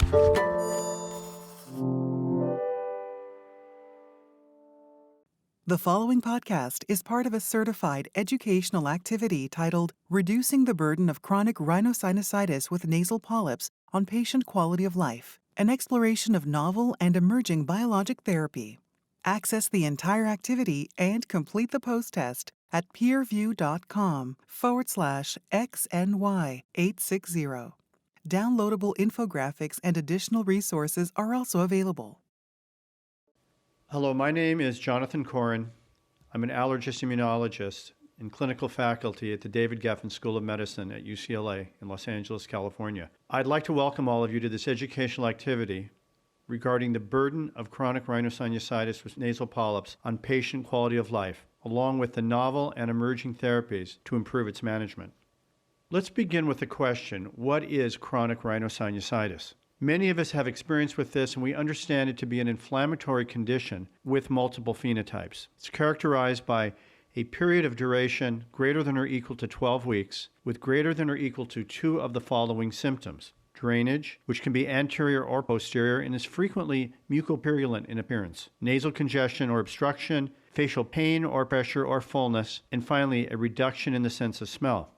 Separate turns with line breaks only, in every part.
The following podcast is part of a certified educational activity titled Reducing the Burden of Chronic Rhinosinusitis with Nasal Polyps on Patient Quality of Life, an exploration of novel and emerging biologic therapy. Access the entire activity and complete the post-test at peerview.com/XNY860. Downloadable infographics and additional resources are also available.
Hello, my name is Jonathan Koren. I'm an allergist immunologist and clinical faculty at the David Geffen School of Medicine at UCLA in Los Angeles, California. I'd like to welcome all of you to this educational activity regarding the burden of chronic rhinosinusitis with nasal polyps on patient quality of life, along with the novel and emerging therapies to improve its management. Let's begin with the question, what is chronic rhinosinusitis? Many of us have experience with this, and we understand it to be an inflammatory condition with multiple phenotypes. It's characterized by a period of duration greater than or equal to 12 weeks, with greater than or equal to 2 of the following symptoms. Drainage, which can be anterior or posterior and is frequently mucopurulent in appearance. Nasal congestion or obstruction, facial pain or pressure or fullness, and finally, a reduction in the sense of smell.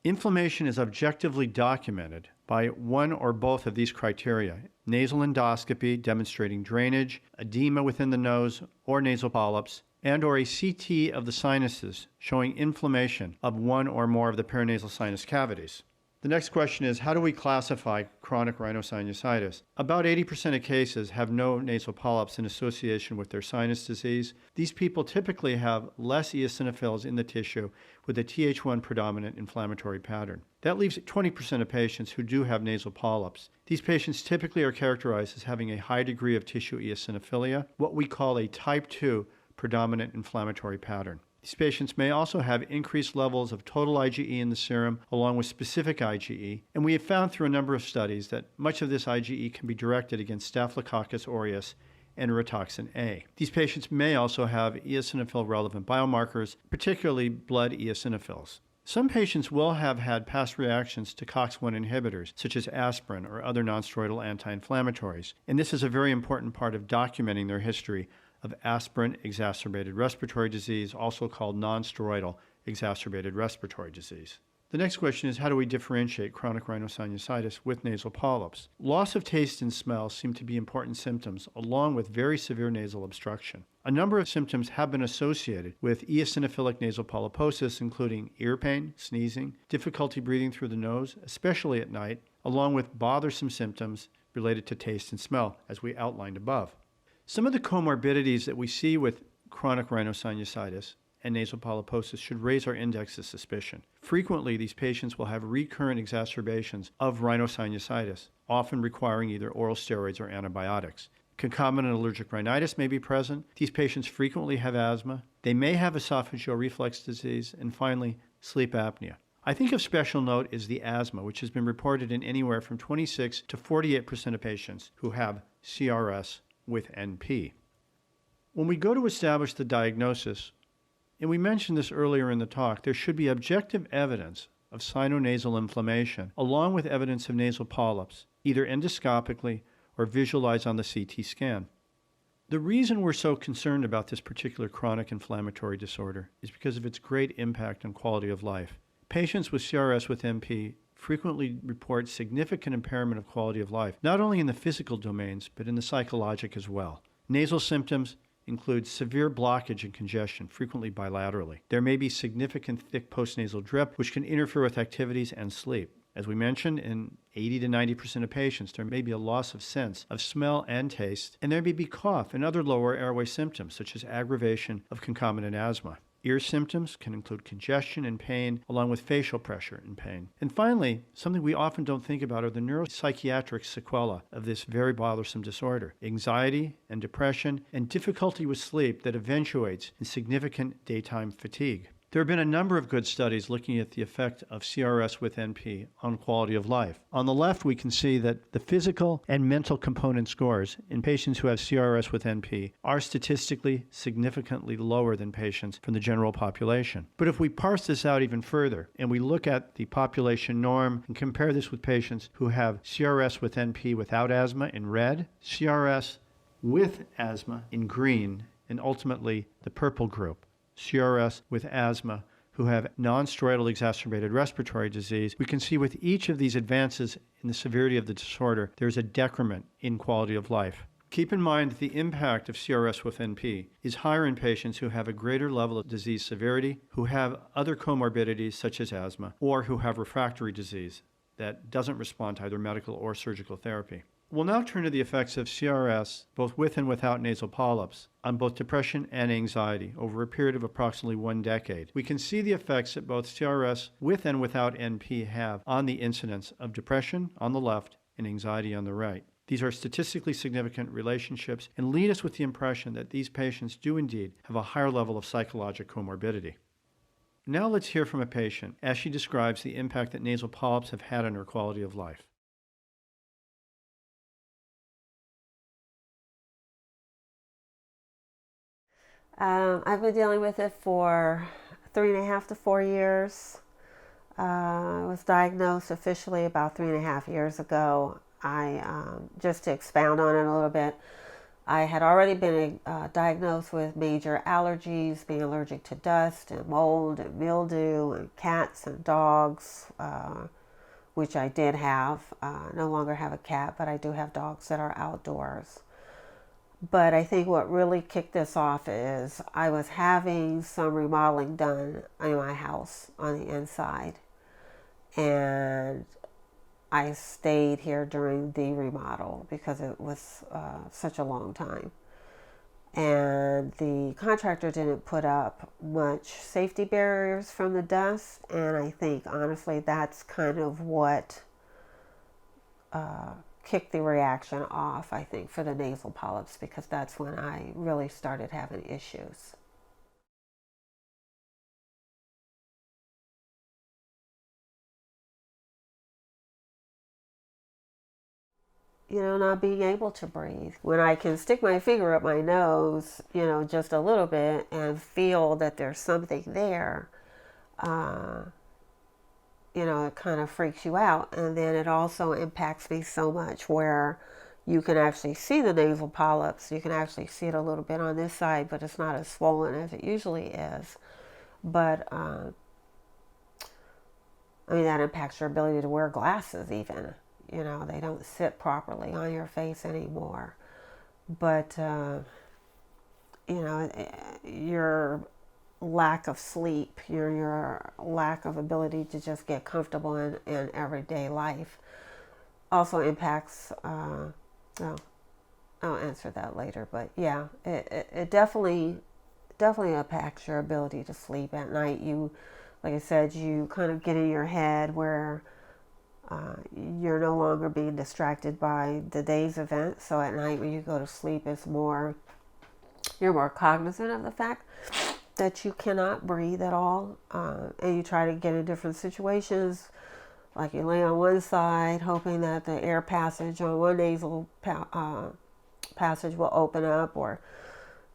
Inflammation is objectively documented by one or both of these criteria: nasal endoscopy demonstrating drainage, edema within the nose or nasal polyps, and or a CT of the sinuses showing inflammation of one or more of the paranasal sinus cavities. The next question is, how do we classify chronic rhinosinusitis? About 80% of cases have no nasal polyps in association with their sinus disease. These people typically have less eosinophils in the tissue with a Th1 predominant inflammatory pattern. That leaves 20% of patients who do have nasal polyps. These patients typically are characterized as having a high degree of tissue eosinophilia, what we call a type 2 predominant inflammatory pattern. These patients may also have increased levels of total IgE in the serum along with specific IgE, and we have found through a number of studies that much of this IgE can be directed against Staphylococcus aureus and Ritoxin A. These patients may also have eosinophil-relevant biomarkers, particularly blood eosinophils. Some patients will have had past reactions to COX-1 inhibitors, such as aspirin or other nonsteroidal anti-inflammatories, and this is a very important part of documenting their history of aspirin-exacerbated respiratory disease, also called nonsteroidal exacerbated respiratory disease. The next question is, how do we differentiate chronic rhinosinusitis with nasal polyps? Loss of taste and smell seem to be important symptoms, along with very severe nasal obstruction. A number of symptoms have been associated with eosinophilic nasal polyposis, including ear pain, sneezing, difficulty breathing through the nose, especially at night, along with bothersome symptoms related to taste and smell, as we outlined above. Some of the comorbidities that we see with chronic rhinosinusitis and nasal polyposis should raise our index of suspicion. Frequently, these patients will have recurrent exacerbations of rhinosinusitis, often requiring either oral steroids or antibiotics. Concomitant allergic rhinitis may be present. These patients frequently have asthma. They may have esophageal reflux disease, and finally, sleep apnea. I think of special note is the asthma, which has been reported in anywhere from 26 to 48% of patients who have CRS with NP. When we go to establish the diagnosis, and we mentioned this earlier in the talk, there should be objective evidence of sinonasal inflammation along with evidence of nasal polyps, either endoscopically or visualized on the CT scan. The reason we're so concerned about this particular chronic inflammatory disorder is because of its great impact on quality of life. Patients with CRS with NP frequently report significant impairment of quality of life, not only in the physical domains, but in the psychologic as well. Nasal symptoms include severe blockage and congestion, frequently bilaterally. There may be significant thick postnasal drip, which can interfere with activities and sleep. As we mentioned, in 80 to 90% of patients, there may be a loss of sense of smell and taste, and there may be cough and other lower airway symptoms, such as aggravation of concomitant asthma. Ear symptoms can include congestion and pain, along with facial pressure and pain. And finally, something we often don't think about are the neuropsychiatric sequelae of this very bothersome disorder: anxiety and depression and difficulty with sleep that eventuates in significant daytime fatigue. There have been a number of good studies looking at the effect of CRS with NP on quality of life. On the left, we can see that the physical and mental component scores in patients who have CRS with NP are statistically significantly lower than patients from the general population. But if we parse this out even further and we look at the population norm and compare this with patients who have CRS with NP without asthma in red, CRS with asthma in green, and ultimately the purple group, CRS with asthma, who have non-steroidal exacerbated respiratory disease, we can see with each of these advances in the severity of the disorder, there's a decrement in quality of life. Keep in mind that the impact of CRS with NP is higher in patients who have a greater level of disease severity, who have other comorbidities such as asthma, or who have refractory disease that doesn't respond to either medical or surgical therapy. We'll now turn to the effects of CRS, both with and without nasal polyps, on both depression and anxiety over a period of approximately 1 decade. We can see the effects that both CRS with and without NP have on the incidence of depression on the left and anxiety on the right. These are statistically significant relationships and lead us with the impression that these patients do indeed have a higher level of psychologic comorbidity. Now let's hear from a patient as she describes the impact that nasal polyps have had on her quality of life.
I've been dealing with it for 3.5 to 4 years. I was diagnosed officially about 3.5 years ago. Just to expound on it a little bit, I had already been diagnosed with major allergies, being allergic to dust and mold and mildew and cats and dogs, which I did have. No longer have a cat, but I do have dogs that are outdoors. But I think what really kicked this off is I was having some remodeling done in my house on the inside. And I stayed here during the remodel because it was such a long time. And the contractor didn't put up much safety barriers from the dust. And I think, honestly, that's kind of what kicked the reaction off, I think, for the nasal polyps, because that's when I really started having issues. Not being able to breathe. When I can stick my finger up my nose, just a little bit and feel that there's something there, it kind of freaks you out. And then it also impacts me so much where you can actually see the nasal polyps. You can actually see it a little bit on this side, but it's not as swollen as it usually is. But, that impacts your ability to wear glasses even. They don't sit properly on your face anymore. But, your lack of sleep, your lack of ability to just get comfortable in everyday life also impacts, well, I'll answer that later, but yeah, it definitely impacts your ability to sleep at night. Like I said, you kind of get in your head where you're no longer being distracted by the day's events. So at night when you go to sleep, you're more cognizant of the fact that you cannot breathe at all, and you try to get in different situations, like you lay on one side hoping that the air passage on one nasal passage will open up, or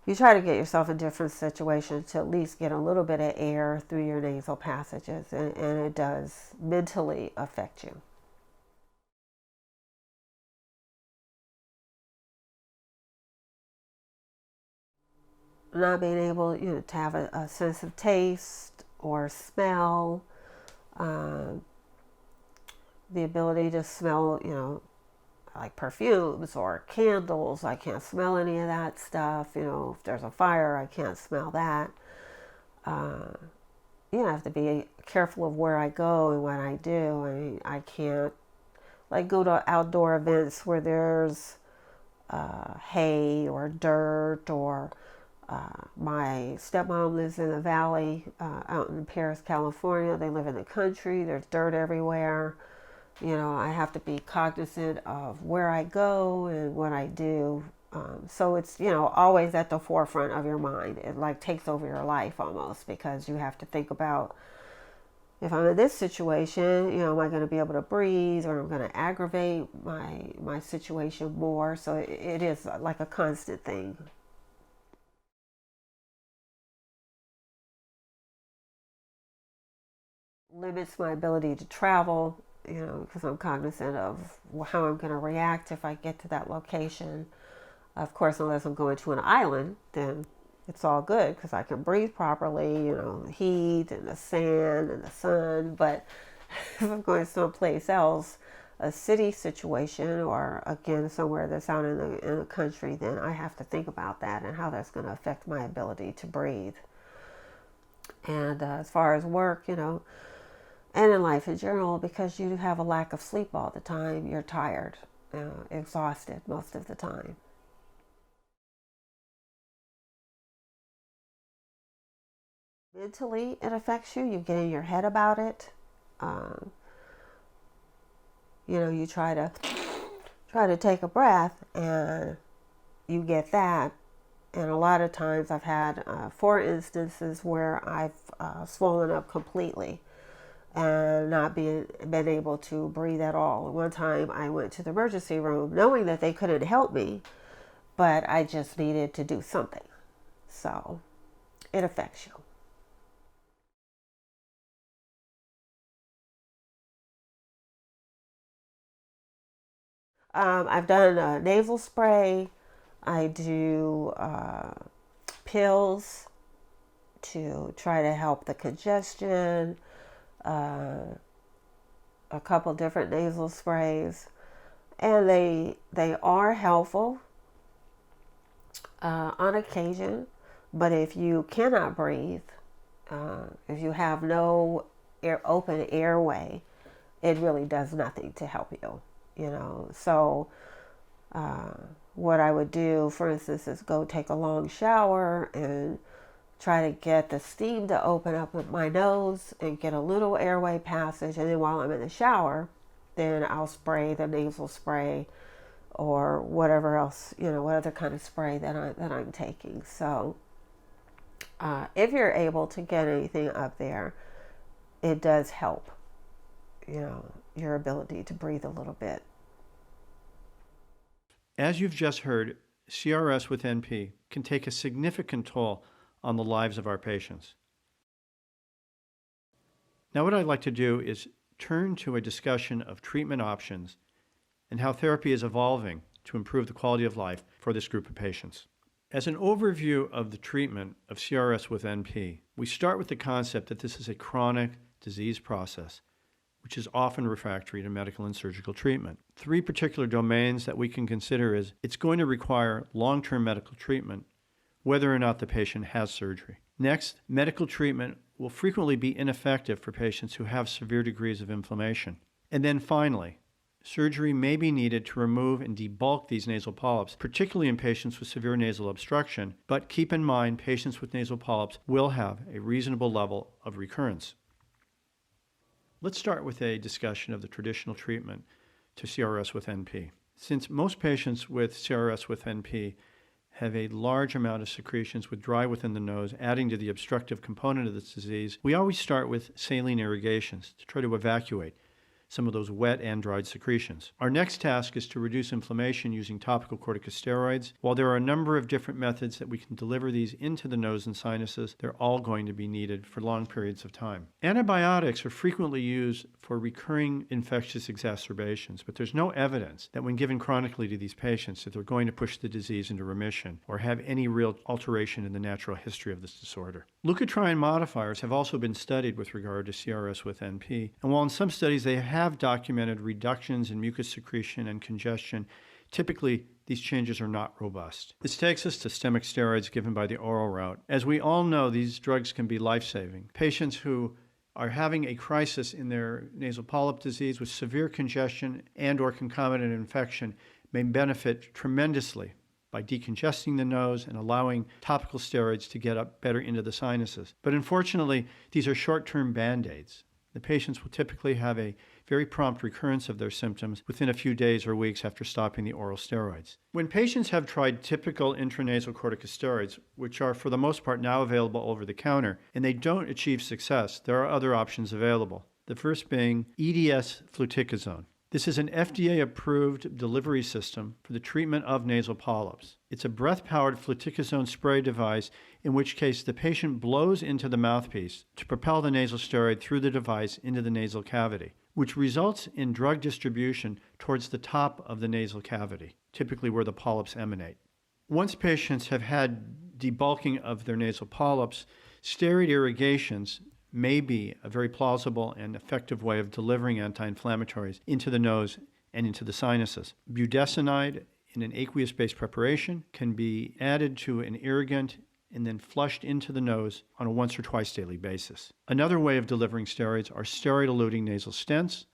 you try to get yourself in different situations to at least get a little bit of air through your nasal passages, and it does mentally affect you. Not being able, to have a sense of taste or smell, the ability to smell, like perfumes or candles. I can't smell any of that stuff. If there's a fire, I can't smell that. I have to be careful of where I go and what I do. I can't go to outdoor events where there's hay or dirt, or my stepmom lives in the valley out in Paris, California. They live in the country. There's dirt everywhere. I have to be cognizant of where I go and what I do So it's, always at the forefront of your mind. It like takes over your life almost, because you have to think about, if I'm in this situation, am I going to be able to breathe, or I'm going to aggravate my situation more? So it is like a constant thing. Limits my ability to travel, because I'm cognizant of how I'm going to react if I get to that location. Of course, unless I'm going to an island, then it's all good because I can breathe properly, the heat and the sand and the sun. But if I'm going someplace else, a city situation, or again, somewhere that's out in the country, then I have to think about that and how that's going to affect my ability to breathe. And as far as work, and in life in general, because you have a lack of sleep all the time, you're tired, exhausted most of the time. Mentally, it affects you. You get in your head about it. You try to take a breath, and you get that. And a lot of times I've had 4 instances where I've swollen up completely and not been able to breathe at all. One time I went to the emergency room knowing that they couldn't help me, but I just needed to do something. So it affects you. I've done nasal spray. I do pills to try to help the congestion. A couple different nasal sprays, and they are helpful on occasion. But if you cannot breathe, if you have no open airway, it really does nothing to help you. So what I would do, for instance, is go take a long shower and try to get the steam to open up with my nose and get a little airway passage. And then while I'm in the shower, then I'll spray the nasal spray or whatever else, what other kind of spray that I'm taking. So if you're able to get anything up there, it does help, your ability to breathe a little bit.
As you've just heard, CRS with NP can take a significant toll on the lives of our patients. Now, what I'd like to do is turn to a discussion of treatment options and how therapy is evolving to improve the quality of life for this group of patients. As an overview of the treatment of CRS with NP, we start with the concept that this is a chronic disease process, which is often refractory to medical and surgical treatment. 3 particular domains that we can consider is it's going to require long-term medical treatment, whether or not the patient has surgery. Next, medical treatment will frequently be ineffective for patients who have severe degrees of inflammation. And then finally, surgery may be needed to remove and debulk these nasal polyps, particularly in patients with severe nasal obstruction, but keep in mind patients with nasal polyps will have a reasonable level of recurrence. Let's start with a discussion of the traditional treatment to CRS with NP. Since most patients with CRS with NP have a large amount of secretions with dry within the nose, adding to the obstructive component of this disease, we always start with saline irrigations to try to evacuate some of those wet and dried secretions. Our next task is to reduce inflammation using topical corticosteroids. While there are a number of different methods that we can deliver these into the nose and sinuses, they're all going to be needed for long periods of time. Antibiotics are frequently used for recurring infectious exacerbations, but there's no evidence that when given chronically to these patients that they're going to push the disease into remission or have any real alteration in the natural history of this disorder. Leukotriene modifiers have also been studied with regard to CRS with NP, and while in some studies they have documented reductions in mucus secretion and congestion, typically these changes are not robust. This takes us to systemic steroids given by the oral route. As we all know, these drugs can be life-saving. Patients who are having a crisis in their nasal polyp disease with severe congestion and or concomitant infection may benefit tremendously by decongesting the nose and allowing topical steroids to get up better into the sinuses. But unfortunately, these are short-term Band-Aids. The patients will typically have a very prompt recurrence of their symptoms within a few days or weeks after stopping the oral steroids. When patients have tried typical intranasal corticosteroids, which are for the most part now available over the counter, and they don't achieve success, there are other options available. The first being EDS fluticasone. This is an FDA-approved delivery system for the treatment of nasal polyps. It's a breath-powered fluticasone spray device, in which case the patient blows into the mouthpiece to propel the nasal steroid through the device into the nasal cavity, which results in drug distribution towards the top of the nasal cavity, typically where the polyps emanate. Once patients have had debulking of their nasal polyps, steroid irrigations may be a very plausible and effective way of delivering anti-inflammatories into the nose and into the sinuses. Budesonide in an aqueous-based preparation can be added to an irrigant and then flushed into the nose on a once or twice daily basis. Another way of delivering steroids are steroid-eluting nasal stents.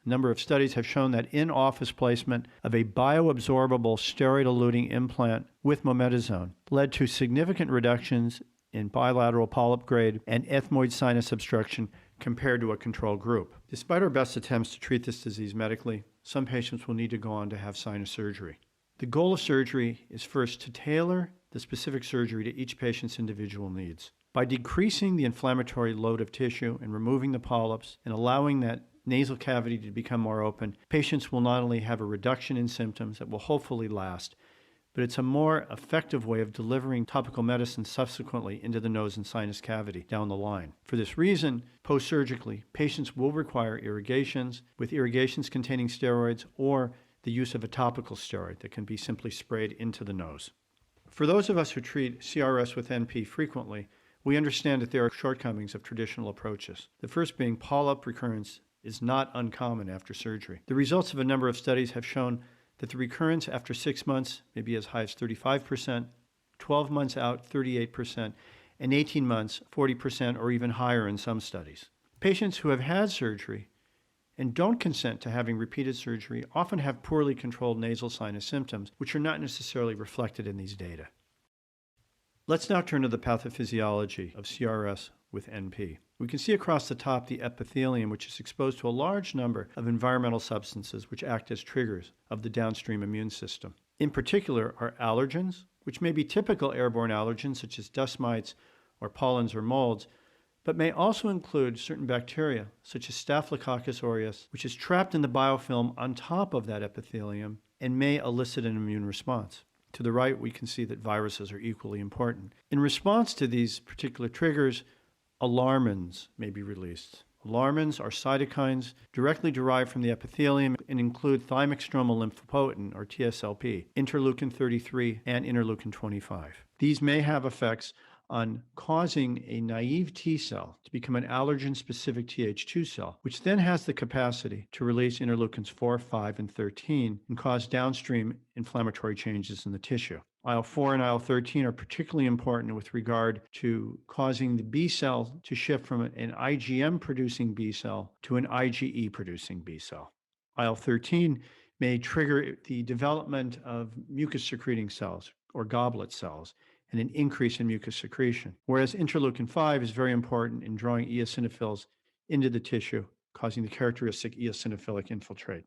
A number of studies have shown that in-office placement of a bioabsorbable steroid-eluting implant with mometasone led to significant reductions in bilateral polyp grade and ethmoid sinus obstruction compared to a control group. Despite our best attempts to treat this disease medically, some patients will need to go on to have sinus surgery. The goal of surgery is first to tailor the specific surgery to each patient's individual needs. By decreasing the inflammatory load of tissue and removing the polyps and allowing that nasal cavity to become more open, patients will not only have a reduction in symptoms that will hopefully last, but it's a more effective way of delivering topical medicine subsequently into the nose and sinus cavity down the line. For this reason, post-surgically, patients will require irrigations with irrigations containing steroids or the use of a topical steroid that can be simply sprayed into the nose. For those of us who treat CRS with NP frequently, we understand that there are shortcomings of traditional approaches. The first being polyp recurrence is not uncommon after surgery. The results of a number of studies have shown that the recurrence after 6 months may be as high as 35%, 12 months out, 38%, and 18 months, 40% or even higher in some studies. Patients who have had surgery and don't consent to having repeated surgery often have poorly controlled nasal sinus symptoms, which are not necessarily reflected in these data. Let's now turn to the pathophysiology of CRS with NP. We can see across the top the epithelium, which is exposed to a large number of environmental substances which act as triggers of the downstream immune system. In particular are allergens, which may be typical airborne allergens such as dust mites or pollens or molds, but may also include certain bacteria such as Staphylococcus aureus, which is trapped in the biofilm on top of that epithelium and may elicit an immune response. To the right, we can see that viruses are equally important. In response to these particular triggers, alarmins may be released. Alarmins are cytokines directly derived from the epithelium and include thymic stromal lymphopoietin, or TSLP, interleukin-33, and interleukin-25. These may have effects on causing a naive T cell to become an allergen-specific Th2 cell, which then has the capacity to release interleukins 4, 5, and 13 and cause downstream inflammatory changes in the tissue. IL-4 and IL-13 are particularly important with regard to causing the B cell to shift from an IgM-producing B cell to an IgE-producing B cell. IL-13 may trigger the development of mucus-secreting cells, or goblet cells, and an increase in mucus secretion, whereas interleukin-5 is very important in drawing eosinophils into the tissue, causing the characteristic eosinophilic infiltrate.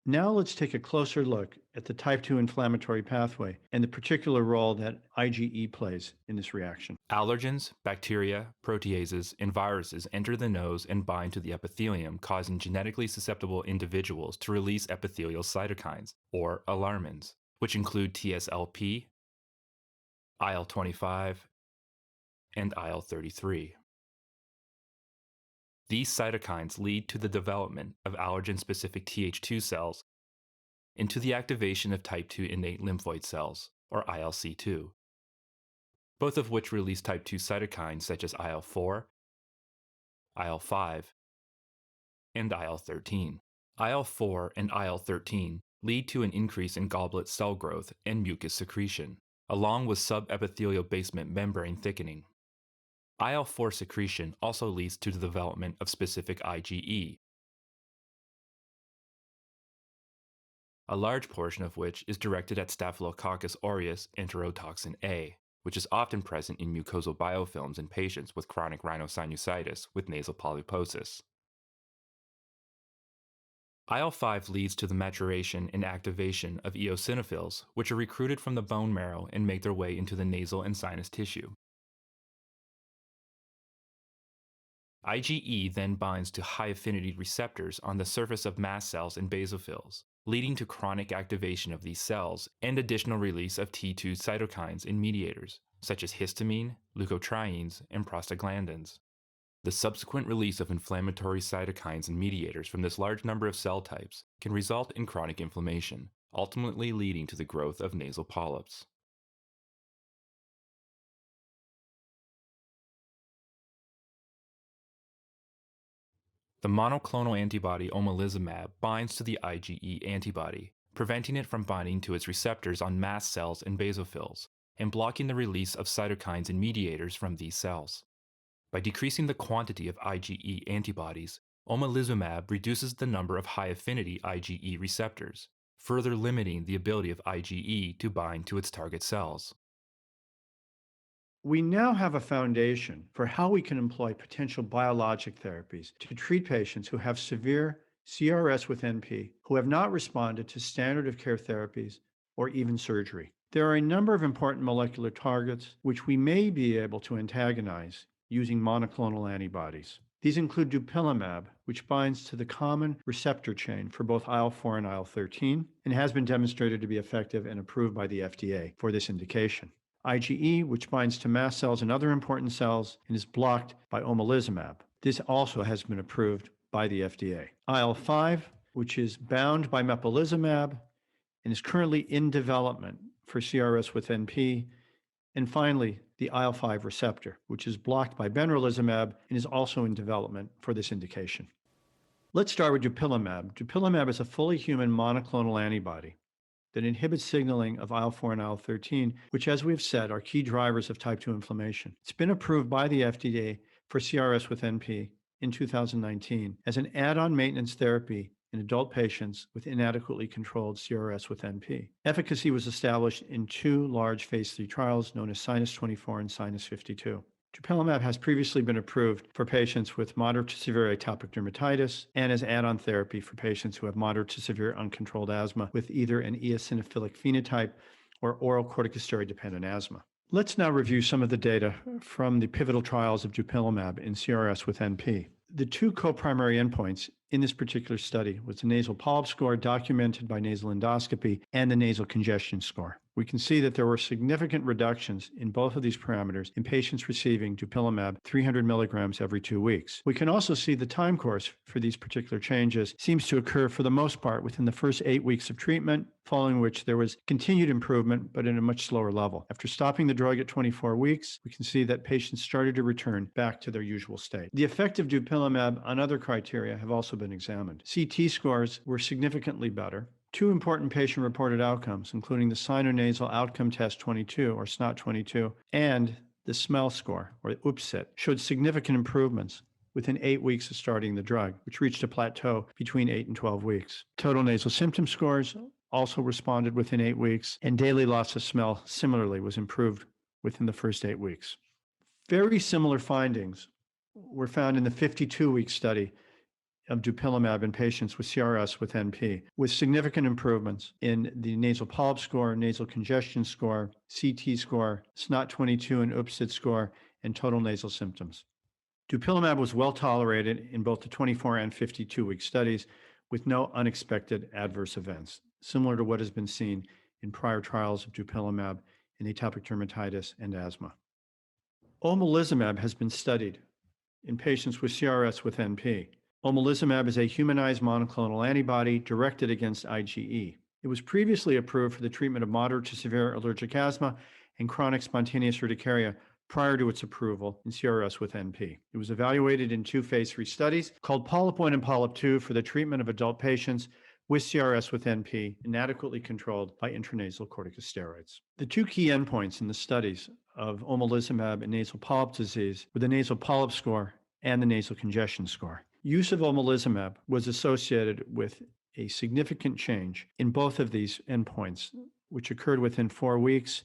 Now let's take a closer look at the type 2 inflammatory pathway and the particular role that IgE plays in this reaction.
Allergens, bacteria, proteases, and viruses enter the nose and bind to the epithelium, causing genetically susceptible individuals to release epithelial cytokines, or alarmins, which include TSLP, IL-25, and IL-33. These cytokines lead to the development of allergen-specific Th2 cells and to the activation of type 2 innate lymphoid cells, or ILC2, both of which release type 2 cytokines such as IL-4, IL-5, and IL-13. IL-4 and IL-13 lead to an increase in goblet cell growth and mucus secretion, along with subepithelial basement membrane thickening. IL-4 secretion also leads to the development of specific IgE, a large portion of which is directed at Staphylococcus aureus enterotoxin A, which is often present in mucosal biofilms in patients with chronic rhinosinusitis with nasal polyposis. IL-5 leads to the maturation and activation of eosinophils, which are recruited from the bone marrow and make their way into the nasal and sinus tissue. IgE then binds to high-affinity receptors on the surface of mast cells and basophils, leading to chronic activation of these cells and additional release of T2 cytokines and mediators, such as histamine, leukotrienes, and prostaglandins. The subsequent release of inflammatory cytokines and mediators from this large number of cell types can result in chronic inflammation, ultimately leading to the growth of nasal polyps. The monoclonal antibody omalizumab binds to the IgE antibody, preventing it from binding to its receptors on mast cells and basophils, and blocking the release of cytokines and mediators from these cells. By decreasing the quantity of IgE antibodies, omalizumab reduces the number of high-affinity IgE receptors, further limiting the ability of IgE to bind to its target cells.
We now have a foundation for how we can employ potential biologic therapies to treat patients who have severe CRS with NP who have not responded to standard of care therapies or even surgery. There are a number of important molecular targets which we may be able to antagonize using monoclonal antibodies. These include Dupilumab, which binds to the common receptor chain for both IL-4 and IL-13 and has been demonstrated to be effective and approved by the FDA for this indication. IgE, which binds to mast cells and other important cells and is blocked by omalizumab. This also has been approved by the FDA. IL-5, which is bound by mepolizumab and is currently in development for CRS with NP. And finally, the IL-5 receptor, which is blocked by benralizumab and is also in development for this indication. Let's start with Dupilumab. Dupilumab is a fully human monoclonal antibody that inhibits signaling of IL-4 and IL-13, which, as we've said, are key drivers of type 2 inflammation. It's been approved by the FDA for CRS with NP in 2019 as an add-on maintenance therapy in adult patients with inadequately controlled CRS with NP. Efficacy was established in two large phase 3 trials known as Sinus 24 and Sinus 52. Dupilumab has previously been approved for patients with moderate to severe atopic dermatitis and as add-on therapy for patients who have moderate to severe uncontrolled asthma with either an eosinophilic phenotype or oral corticosteroid-dependent asthma. Let's now review some of the data from the pivotal trials of Dupilumab in CRS with NP. The two co-primary endpoints in this particular study was the nasal polyp score documented by nasal endoscopy and the nasal congestion score. We can see that there were significant reductions in both of these parameters in patients receiving Dupilumab 300 milligrams every 2 weeks. We can also see the time course for these particular changes seems to occur for the most part within the first 8 weeks of treatment, following which there was continued improvement, but at a much slower level. After stopping the drug at 24 weeks, we can see that patients started to return back to their usual state. The effect of Dupilumab on other criteria have also been examined. CT scores were significantly better. Two important patient-reported outcomes, including the Sinonasal Outcome Test 22, or SNOT 22, and the smell score, or UPSIT, showed significant improvements within 8 weeks of starting the drug, which reached a plateau between 8 and 12 weeks. Total nasal symptom scores also responded within 8 weeks, and daily loss of smell similarly was improved within the first 8 weeks. Very similar findings were found in the 52-week study of Dupilumab in patients with CRS with NP, with significant improvements in the nasal polyp score, nasal congestion score, CT score, SNOT 22 and UPSIT score, and total nasal symptoms. Dupilumab was well tolerated in both the 24 and 52-week studies with no unexpected adverse events, similar to what has been seen in prior trials of Dupilumab in atopic dermatitis and asthma. Omalizumab has been studied in patients with CRS with NP. Omalizumab is a humanized monoclonal antibody directed against IgE. It was previously approved for the treatment of moderate to severe allergic asthma and chronic spontaneous urticaria prior to its approval in CRS with NP. It was evaluated in two phase 3 studies called Polyp 1 and Polyp 2 for the treatment of adult patients with CRS with NP inadequately controlled by intranasal corticosteroids. The two key endpoints in the studies of omalizumab in nasal polyp disease were the nasal polyp score and the nasal congestion score. Use of omalizumab was associated with a significant change in both of these endpoints, which occurred within 4 weeks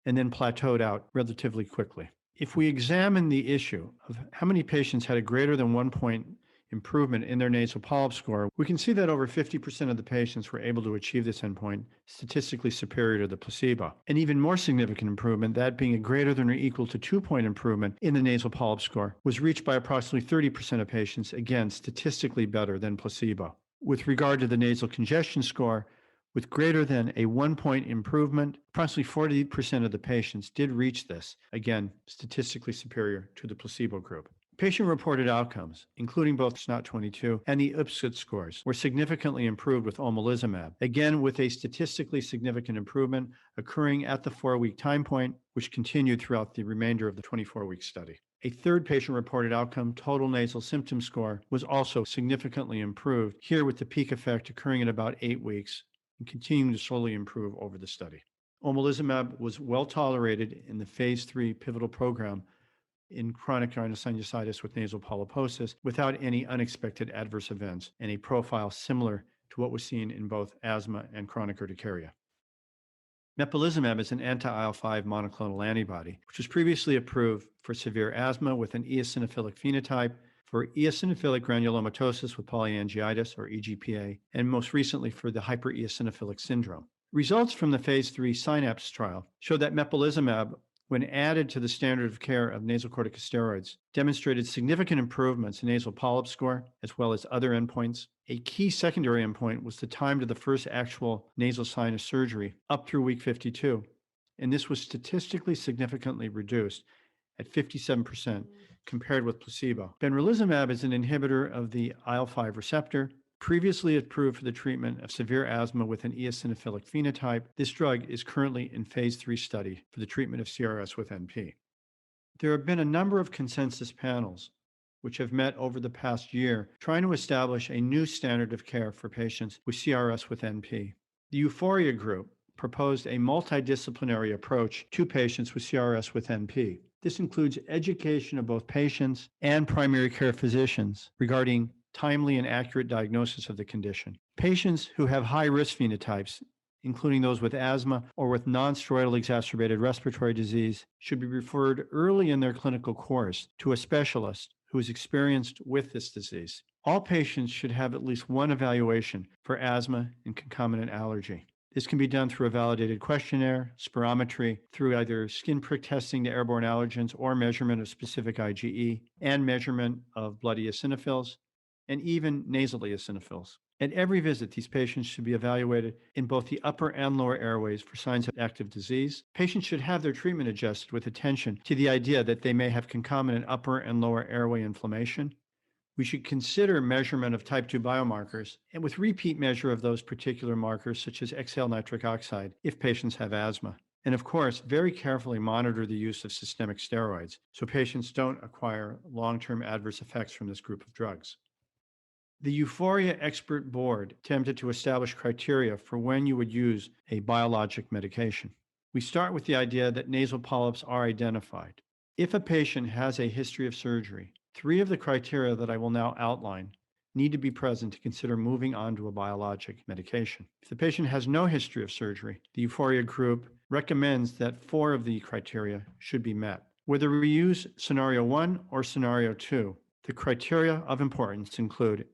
and then plateaued out relatively quickly. If we examine the issue of how many patients had a greater than 1 point improvement in their nasal polyp score, we can see that over 50% of the patients were able to achieve this endpoint, statistically superior to the placebo. An even more significant improvement, that being a greater than or equal to 2-point improvement in the nasal polyp score, was reached by approximately 30% of patients, again, statistically better than placebo. With regard to the nasal congestion score, with greater than a 1-point improvement, approximately 40% of the patients did reach this, again, statistically superior to the placebo group. Patient-reported outcomes, including both SNOT-22 and the IPSIT scores, were significantly improved with omalizumab, again with a statistically significant improvement occurring at the 4-week time point, which continued throughout the remainder of the 24-week study. A third patient-reported outcome, total nasal symptom score, was also significantly improved, here with the peak effect occurring at about 8 weeks and continuing to slowly improve over the study. Omalizumab was well tolerated in the phase 3 pivotal program in chronic rhinosinusitis with nasal polyposis without any unexpected adverse events, and a profile similar to what was seen in both asthma and chronic urticaria. Mepolizumab is an anti-IL-5 monoclonal antibody, which was previously approved for severe asthma with an eosinophilic phenotype, for eosinophilic granulomatosis with polyangiitis, or EGPA, and most recently for the hypereosinophilic syndrome. Results from the phase 3 SYNAPSE trial showed that mepolizumab, when added to the standard of care of nasal corticosteroids, demonstrated significant improvements in nasal polyp score, as well as other endpoints. A key secondary endpoint was the time to the first actual nasal sinus surgery up through week 52, and this was statistically significantly reduced at 57% compared with placebo. Benralizumab is an inhibitor of the IL-5 receptor, previously approved for the treatment of severe asthma with an eosinophilic phenotype. This drug is currently in phase 3 study for the treatment of CRS with NP. There have been a number of consensus panels which have met over the past year trying to establish a new standard of care for patients with CRS with NP. The Euphoria group proposed a multidisciplinary approach to patients with CRS with NP. This includes education of both patients and primary care physicians regarding timely and accurate diagnosis of the condition. Patients who have high-risk phenotypes, including those with asthma or with non-steroidal exacerbated respiratory disease, should be referred early in their clinical course to a specialist who is experienced with this disease. All patients should have at least one evaluation for asthma and concomitant allergy. This can be done through a validated questionnaire, spirometry, through either skin prick testing to airborne allergens or measurement of specific IgE, and measurement of blood eosinophils, and even nasal eosinophils. At every visit, these patients should be evaluated in both the upper and lower airways for signs of active disease. Patients should have their treatment adjusted with attention to the idea that they may have concomitant upper and lower airway inflammation. We should consider measurement of type 2 biomarkers and with repeat measure of those particular markers, such as exhale nitric oxide, if patients have asthma. And of course, very carefully monitor the use of systemic steroids so patients don't acquire long-term adverse effects from this group of drugs. The Euphoria Expert Board attempted to establish criteria for when you would use a biologic medication. We start with the idea that nasal polyps are identified. If a patient has a history of surgery, 3 of the criteria that I will now outline need to be present to consider moving on to a biologic medication. If the patient has no history of surgery, the Euphoria group recommends that 4 of the criteria should be met. Whether we use scenario 1 or scenario 2, the criteria of importance include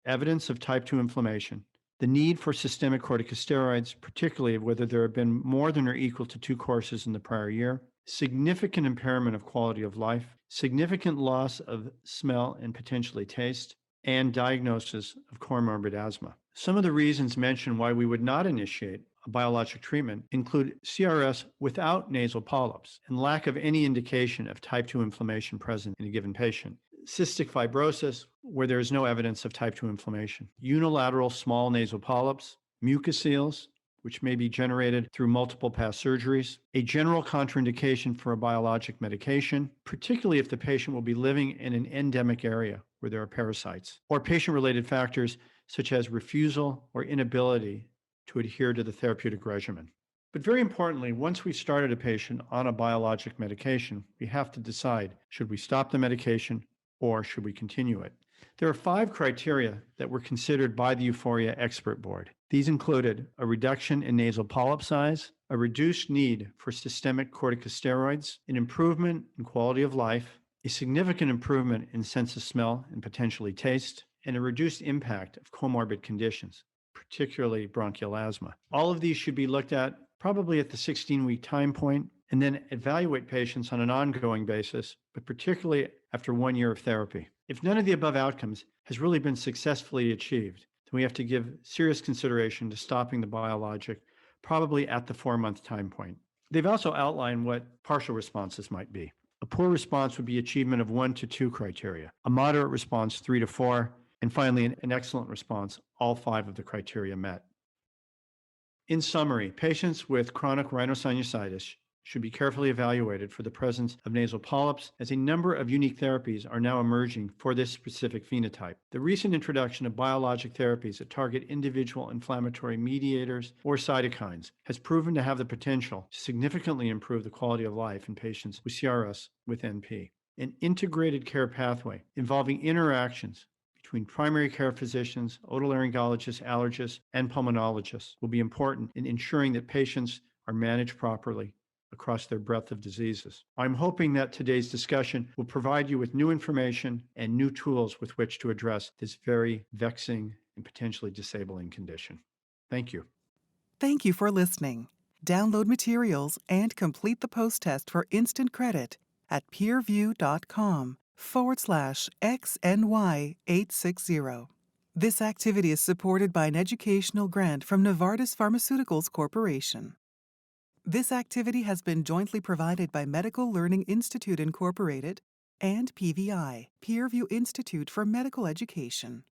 evidence of type 2 inflammation, the need for systemic corticosteroids, particularly whether there have been more than or equal to 2 courses in the prior year, significant impairment of quality of life, significant loss of smell and potentially taste, and diagnosis of comorbid asthma. Some of the reasons mentioned why we would not initiate a biologic treatment include CRS without nasal polyps and lack of any indication of type 2 inflammation present in a given patient. Cystic fibrosis, where there is no evidence of type 2 inflammation. Unilateral small nasal polyps, mucoceles, which may be generated through multiple past surgeries, a general contraindication for a biologic medication, particularly if the patient will be living in an endemic area where there are parasites, or patient-related factors such as refusal or inability to adhere to the therapeutic regimen. But very importantly, once we've started a patient on a biologic medication, we have to decide, should we stop the medication or should we continue it? There are 5 criteria that were considered by the Euphoria Expert Board. These included a reduction in nasal polyp size, a reduced need for systemic corticosteroids, an improvement in quality of life, a significant improvement in sense of smell and potentially taste, and a reduced impact of comorbid conditions, particularly bronchial asthma. All of these should be looked at probably at the 16-week time point, and then evaluate patients on an ongoing basis, but particularly after 1 year of therapy. If none of the above outcomes has really been successfully achieved, then we have to give serious consideration to stopping the biologic, probably at the 4-month time point. They've also outlined what partial responses might be. A poor response would be achievement of 1 to 2 criteria, a moderate response 3 to 4, and finally an excellent response, all 5 of the criteria met. In summary, patients with chronic rhinosinusitis should be carefully evaluated for the presence of nasal polyps, as a number of unique therapies are now emerging for this specific phenotype. The recent introduction of biologic therapies that target individual inflammatory mediators or cytokines has proven to have the potential to significantly improve the quality of life in patients with CRS with NP. An integrated care pathway involving interactions between primary care physicians, otolaryngologists, allergists, and pulmonologists will be important in ensuring that patients are managed properly across their breadth of diseases. I'm hoping that today's discussion will provide you with new information and new tools with which to address this very vexing and potentially disabling condition. Thank you.
Thank you for listening. Download materials and complete the post-test for instant credit at peerview.com/XNY860. This activity is supported by an educational grant from Novartis Pharmaceuticals Corporation. This activity has been jointly provided by Medical Learning Institute Incorporated and PVI, Peerview Institute for Medical Education.